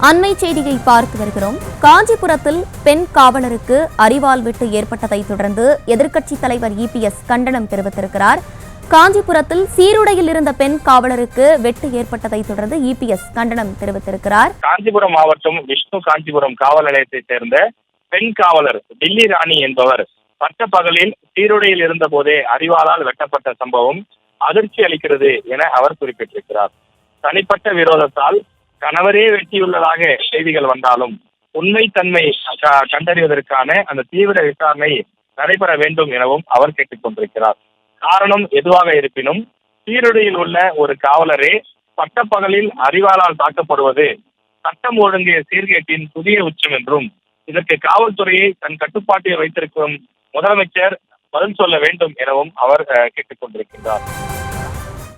அண்மை செய்தியை பார்த்து வருகிறோம். காஞ்சிபுரத்தில் பெண் காவலருக்கு அரிவாள் வெட்டு ஏற்பட்டதை தொடர்ந்து எதிர்க்கட்சித் தலைவர் இபிஎஸ் கண்டனம் தெரிவித்திருக்கிறார். காஞ்சிபுரத்தில் சீருடையில் இருந்த பெண் காவலருக்கு வெட்டு ஏற்பட்டதை தொடர்ந்து இபிஎஸ் கண்டனம் தெரிவித்திருக்கிறார். காஞ்சிபுரம் மாவட்டம் விஷ்ணு காஞ்சிபுரம் காவல் நிலையத்தைச் சேர்ந்த பெண் காவலர் டில்லி ராணி என்பவர் பட்ட பகலில் சீருடையில் இருந்த போதே அரிவாளால் வெட்டப்பட்ட சம்பவம் அதிர்ச்சி அளிக்கிறது என அவர் குறிப்பிட்டிருக்கிறார். தனிப்பட்ட விரோதத்தால் கணவரே வெட்டியுள்ளதாக செய்திகள் வந்தாலும் உண்மைத்தன்மை கண்டறிவதற்கான அந்த தீவிர விசாரணை நடைபெற வேண்டும் எனவும் அவர் கேட்டுக் கொண்டிருக்கிறார். காரணம் எதுவாக இருப்பினும் சீருடையில் உள்ள ஒரு காவலரே பட்டப்பகலில் அரிவாளால் தாக்கப்படுவது சட்டம் ஒழுங்கு சீர்கேட்டின் புதிய உச்சம் என்றும் இதற்கு காவல்துறையை தன் கட்டுப்பாட்டில் வைத்திருக்கும் முதலமைச்சர் பதில் சொல்ல வேண்டும் எனவும் அவர் கேட்டுக் கொண்டிருக்கின்றார்.